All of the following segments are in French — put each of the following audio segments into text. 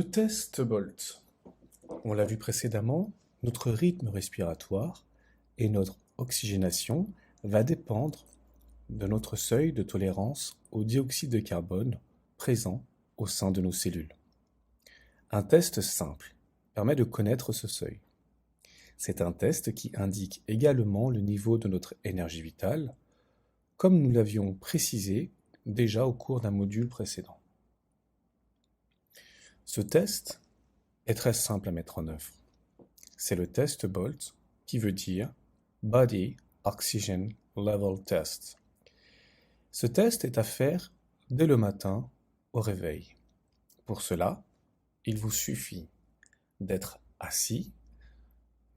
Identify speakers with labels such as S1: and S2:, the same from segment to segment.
S1: Le test Bolt. On l'a vu précédemment, notre rythme respiratoire et notre oxygénation va dépendre de notre seuil de tolérance au dioxyde de carbone présent au sein de nos cellules. Un test simple permet de connaître ce seuil. C'est un test qui indique également le niveau de notre énergie vitale, comme nous l'avions précisé déjà au cours d'un module précédent. Ce test est très simple à mettre en œuvre. C'est le test Bolt qui veut dire Body Oxygen Level Test. Ce test est à faire dès le matin au réveil. Pour cela, il vous suffit d'être assis,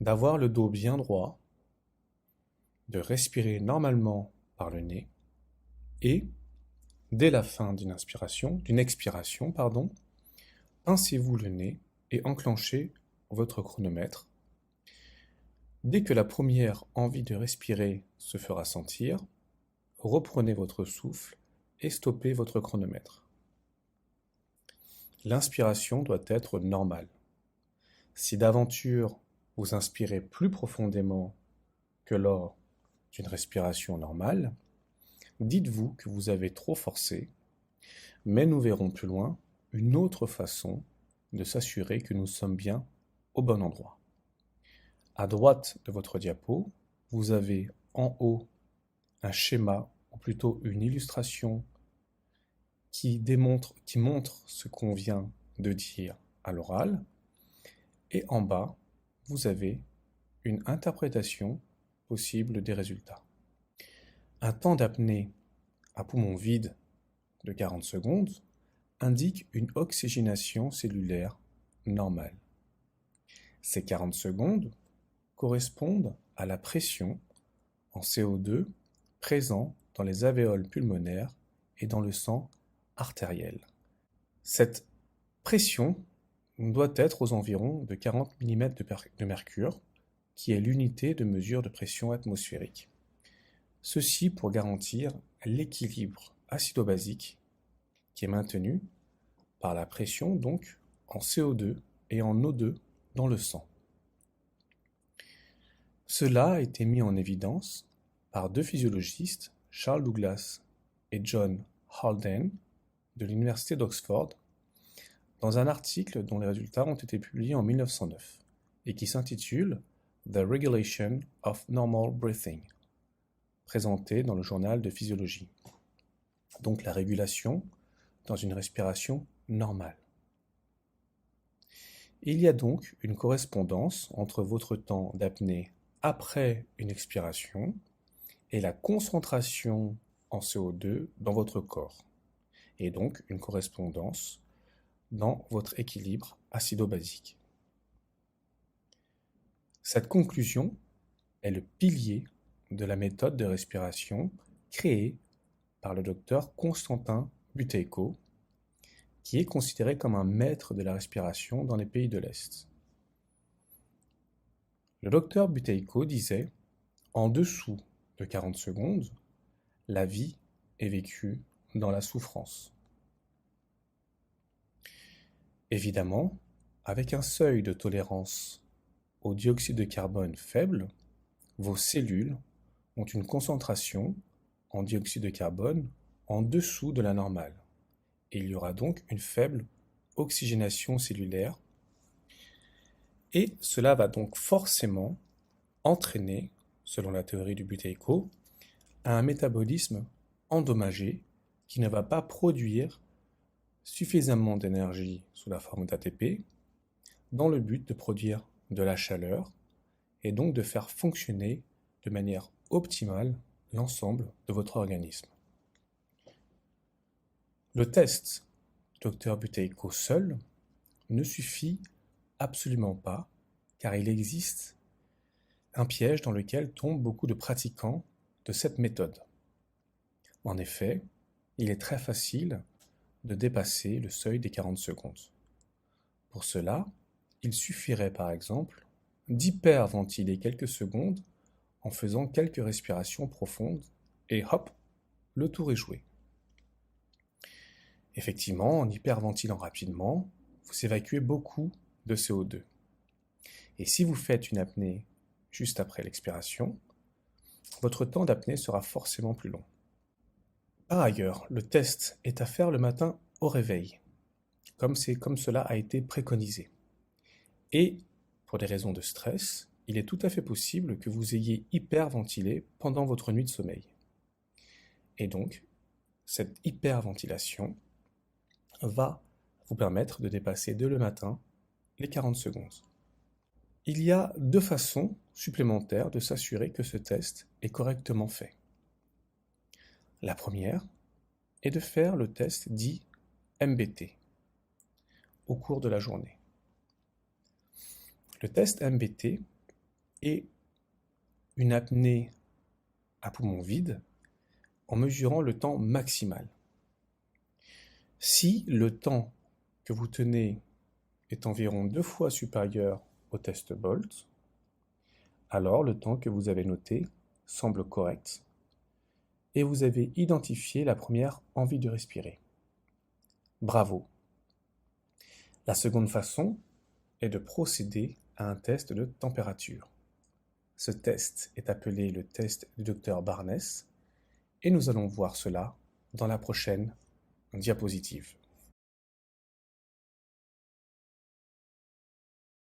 S1: d'avoir le dos bien droit, de respirer normalement par le nez et, dès la fin d'une expiration, pincez-vous le nez et enclenchez votre chronomètre. Dès que la première envie de respirer se fera sentir, reprenez votre souffle et stoppez votre chronomètre. L'inspiration doit être normale. Si d'aventure vous inspirez plus profondément que lors d'une respiration normale, dites-vous que vous avez trop forcé, mais nous verrons plus loin une autre façon de s'assurer que nous sommes bien au bon endroit. À droite de votre diapo, vous avez en haut un schéma, ou plutôt une illustration qui montre ce qu'on vient de dire à l'oral, et en bas, vous avez une interprétation possible des résultats. Un temps d'apnée à poumon vide de 40 secondes indique une oxygénation cellulaire normale. Ces 40 secondes correspondent à la pression en CO2 présent dans les alvéoles pulmonaires et dans le sang artériel. Cette pression doit être aux environs de 40 mm de mercure, qui est l'unité de mesure de pression atmosphérique. Ceci pour garantir l'équilibre acido-basique qui est maintenu par la pression donc en CO2 et en O2 dans le sang. Cela a été mis en évidence par deux physiologistes, Charles Douglas et John Haldane, de l'Université d'Oxford, dans un article dont les résultats ont été publiés en 1909 et qui s'intitule The Regulation of Normal Breathing, présenté dans le journal de physiologie. Donc la régulation dans une respiration normale. Il y a donc une correspondance entre votre temps d'apnée après une expiration et la concentration en CO2 dans votre corps, et donc une correspondance dans votre équilibre acido-basique. Cette conclusion est le pilier de la méthode de respiration créée par le docteur Konstantin Buteyko, qui est considéré comme un maître de la respiration dans les pays de l'Est. Le docteur Buteyko disait « En dessous de 40 secondes, la vie est vécue dans la souffrance. » Évidemment, avec un seuil de tolérance au dioxyde de carbone faible, vos cellules ont une concentration en dioxyde de carbone en dessous de la normale. Et il y aura donc une faible oxygénation cellulaire. Et cela va donc forcément entraîner, selon la théorie du Buteyko, un métabolisme endommagé qui ne va pas produire suffisamment d'énergie sous la forme d'ATP dans le but de produire de la chaleur et donc de faire fonctionner de manière optimale l'ensemble de votre organisme. Le test Dr Buteyko seul ne suffit absolument pas, car il existe un piège dans lequel tombent beaucoup de pratiquants de cette méthode. En effet, il est très facile de dépasser le seuil des 40 secondes. Pour cela, il suffirait par exemple d'hyperventiler quelques secondes en faisant quelques respirations profondes et hop, le tour est joué. Effectivement, en hyperventilant rapidement, vous évacuez beaucoup de CO2. Et si vous faites une apnée juste après l'expiration, votre temps d'apnée sera forcément plus long. Par ailleurs, le test est à faire le matin au réveil, comme cela a été préconisé. Et, pour des raisons de stress, il est tout à fait possible que vous ayez hyperventilé pendant votre nuit de sommeil. Et donc, cette hyperventilation va vous permettre de dépasser dès le matin les 40 secondes. Il y a 2 façons supplémentaires de s'assurer que ce test est correctement fait. La première est de faire le test dit MBT au cours de la journée. Le test MBT est une apnée à poumon vide en mesurant le temps maximal. Si le temps que vous tenez est environ 2 fois supérieur au test Bolt, alors le temps que vous avez noté semble correct et vous avez identifié la première envie de respirer. Bravo! La seconde façon est de procéder à un test de température. Ce test est appelé le test du Dr Barnes et nous allons voir cela dans la prochaine diapositive.